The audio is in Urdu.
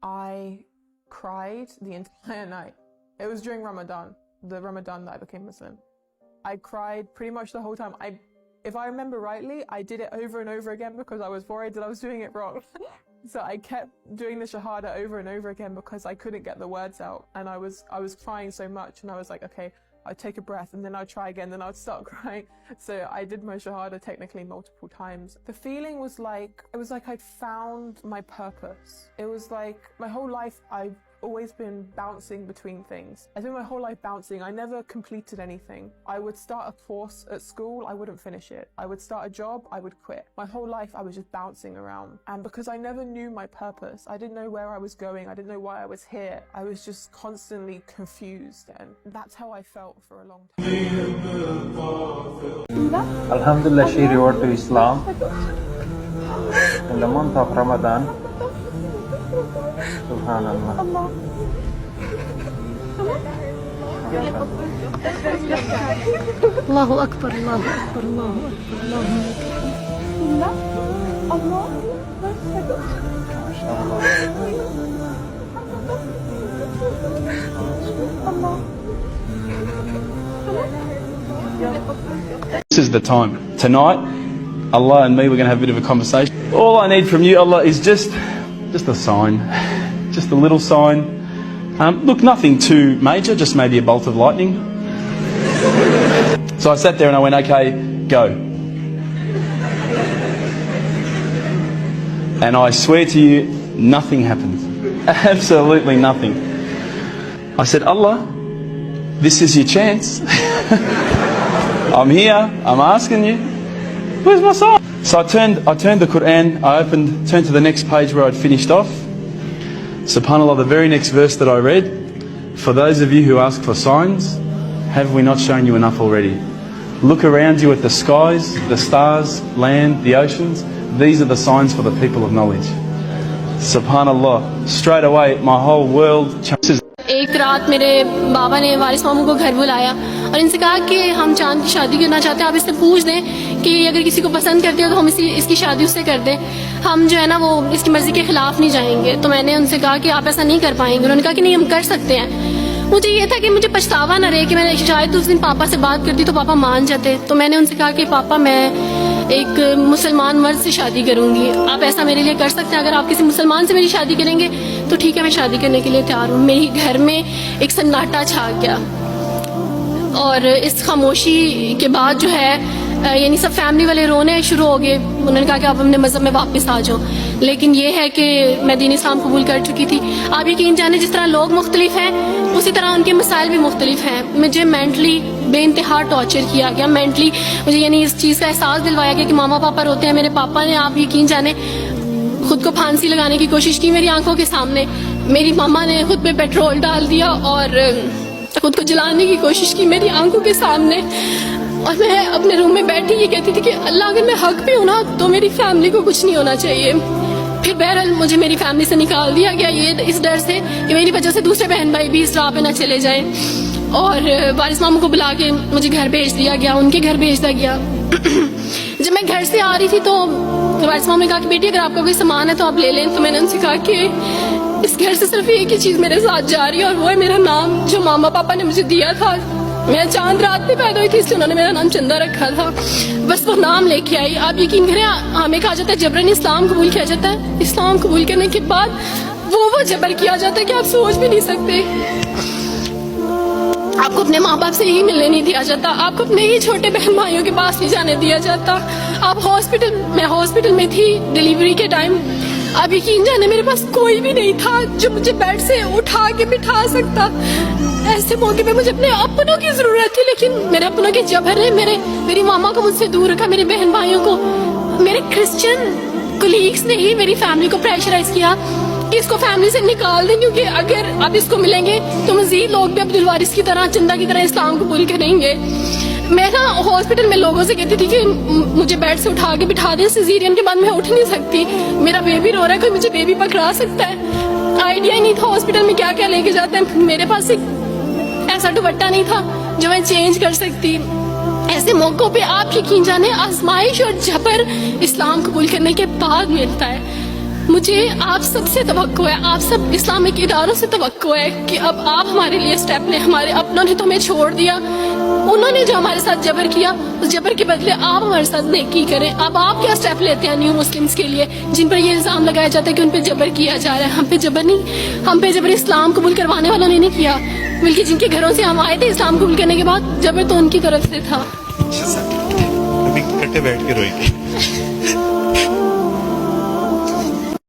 I cried the entire night. It was during Ramadan, the Ramadan that I became Muslim. I cried pretty much the whole time. If I remember rightly, I did it over and over again because I was worried that I was doing it wrong. So I kept doing the Shahada over and over again because I couldn't get the words out. And I was crying so much, and I was like, okay, I'd take a breath and then I'd try again, then I'd start crying. So I did my Shahada technically multiple times. The feeling was like, it was like I'd found my purpose. It was like my whole life I've always been bouncing between things. I spent my whole life bouncing. I never completed anything. I would start a course at school, I wouldn't finish it. I would start a job, I would quit. My whole life I was just bouncing around. And because I never knew my purpose, I didn't know where I was going, I didn't know why I was here. I was just constantly confused, and that's how I felt for a long time. Alhamdulillah, she reward to Islam in the month of Ramadan. Subhanallah. Allahu Akbar, Allahu Akbar, Allahu Akbar, Allahu Akbar. This is the time. Tonight, Allah and me, we're going to have a bit of a conversation. All I need from you, Allah, is just a sign, just a little sign. Look, nothing too major, just maybe a bolt of lightning. So I sat there and I went, okay, go. And I swear to you, nothing happened. Absolutely nothing. I said, Allah, this is your chance. I'm here, I'm asking you, where's my sign? So I turned the Quran, turned to the next page where I'd finished off. SubhanAllah, the very next verse that I read, for those of you who ask for signs, have we not shown you enough already? Look around you at the skies, the stars, land, the oceans. These are the signs for the people of knowledge. SubhanAllah, straight away my whole world changes. ایک رات میرے بابا نے وارث ماموں کو گھر بلایا اور ان سے کہا کہ ہم چاند کی شادی کرنا چاہتے ہیں, آپ اس سے پوچھ دیں کہ اگر کسی کو پسند کرتے ہو تو ہم اس کی شادی اس سے کر دیں, ہم جو ہے نا وہ اس کی مرضی کے خلاف نہیں جائیں گے. تو میں نے ان سے کہا کہ آپ ایسا نہیں کر پائیں گے. انہوں نے کہا کہ نہیں, ہم کر سکتے ہیں. مجھے یہ تھا کہ مجھے پچھتاوا نہ رہے کہ میں نے شاید اس دن پاپا سے بات کرتی تو پاپا مان جاتے. تو میں نے ان سے کہا کہ پاپا میں ایک مسلمان مرد سے شادی کروں گی, آپ ایسا میرے لیے کر سکتے ہیں؟ اگر آپ کسی مسلمان سے میری شادی کریں گے تو ٹھیک ہے, میں شادی کرنے کے لیے تیار ہوں. میری گھر میں ایک سناٹا چھا گیا اور اس خاموشی کے بعد جو ہے یعنی سب فیملی والے رونے شروع ہو گئے. انہوں نے کہا کہ آپ اپنے مذہب میں واپس آ جاؤ. لیکن یہ ہے کہ میں دین اسلام قبول کر چکی تھی. آپ یقین جانیں, جس طرح لوگ مختلف ہیں اسی طرح ان کے مسائل بھی مختلف ہیں. مجھے مینٹلی بے انتہا ٹارچر کیا گیا. مینٹلی مجھے یعنی اس چیز کا احساس دلوایا گیا کہ ماما پاپا روتے ہیں. میرے پاپا نے, آپ یقین جانیں, خود کو پھانسی لگانے کی کوشش کی میری آنکھوں کے سامنے. میری ماما نے خود پہ پیٹرول ڈال دیا اور خود کو جلانے کی کوشش کی میری آنکھوں کے سامنے. اور میں اپنے روم میں بیٹھی یہ کہتی تھی کہ اللہ اگر میں حق پہ ہوں نا تو میری فیملی کو کچھ نہیں ہونا چاہیے. پھر بہرحال مجھے میری فیملی سے نکال دیا گیا, یہ اس ڈر سے کہ میری وجہ سے دوسرے بہن بھائی بھی اس راہ پہ نہ چلے جائیں. اور وارث ماموں کو بلا کے مجھے گھر بھیج دیا گیا, ان کے گھر بھیج دیا گیا. جب میں گھر سے آ رہی تھی تو وارث ماموں نے کہا کہ بیٹی اگر آپ کا کوئی سامان ہے تو آپ لے لیں. تو میں نے ان سے کہا کہ اس گھر سے صرف ایک ہی چیز میرے ساتھ جا رہی ہے اور وہ ہے میرا نام جو ماما پاپا نے مجھے دیا تھا. میں چاند رات میں پیدا ہوئی تھی اس لیے انہوں نے میرا نام چندہ رکھا تھا. بس وہ نام لے کے آئی. آپ یقین کریں, ہمیں کہا جاتا ہے جبرن اسلام قبول کیا جاتا ہے. اسلام قبول کرنے کے بعد وہ جبر کیا جاتا ہے کہ آپ سوچ بھی نہیں سکتے. آپ کو اپنے ماں باپ سے ہی ملنے نہیں دیا جاتا, آپ کو اپنے ہی چھوٹے بہن بھائیوں کے پاس نہیں جانے دیا جاتا. آپ میں ہاسپٹل میں تھی ڈیلیوری کے ٹائم. آپ یقین جانے میرے پاس کوئی بھی نہیں تھا جو مجھے بیڈ سے اٹھا کے بٹھا سکتا. ایسے موقع پہ مجھے اپنے اپنوں کی ضرورت تھی, لیکن میرے اپنوں کے جبر نے میری ماما کو مجھ سے دور رکھا, میرے بہن بھائیوں کو. میرے کرسچن کولیگس نے ہی میری فیملی کو پریشرائز کیا کہ اس کو فیملی سے نکال دیں, کیونکہ اگر آپ اس کو ملیں گے تو مزید لوگ بھی عبد الوارث کی طرح, چندہ کی طرح اسلام قبول کریں گے. میں نا ہاسپٹل میں لوگوں سے کہتی تھی کہ مجھے بیڈ سے اٹھا کے بٹھا دیں, سیزیرین کے بعد میں اٹھ نہیں سکتی, میرا بیبی رو رہا ہے, کوئی مجھے بیبی پکڑا سکتا ہے. آئیڈیا ہی نہیں تھا ہاسپٹل میں کیا کیا لے کے جاتے ہیں. میرے پاس ایک ایسا دوپٹہ نہیں تھا جو میں چینج کر سکتی. ایسے موقعوں پہ آپ یقین جانے آزمائش اور جبر اسلام قبول کرنے کے بعد ملتا ہے. مجھے آپ سب سے توقع ہے, آپ سب اسلامک اداروں سے توقع ہے کہ اب آپ ہمارے لیے اسٹیپ لیں. ہمارے اپنوں نے تو ہمیں چھوڑ دیا, انہوں نے جو ہمارے ساتھ جبر کیا اس جبر کے بدلے آپ ہمارے ساتھ نیکی کریں. اب آپ کیا اسٹیپ لیتے ہیں نیو مسلمس کے لیے جن پر یہ الزام لگایا جاتا ہے کہ ان پہ جبر کیا جا رہا ہے؟ ہم پہ جبر نہیں, ہم پہ جبر اسلام قبول کروانے والوں نے نہیں کیا, بلکہ جن کے گھروں سے ہم آئے تھے اسلام قبول کرنے کے بعد جبر تو ان کی طرف سے تھا. ابھی کٹے بیٹھ کے روئی گئی.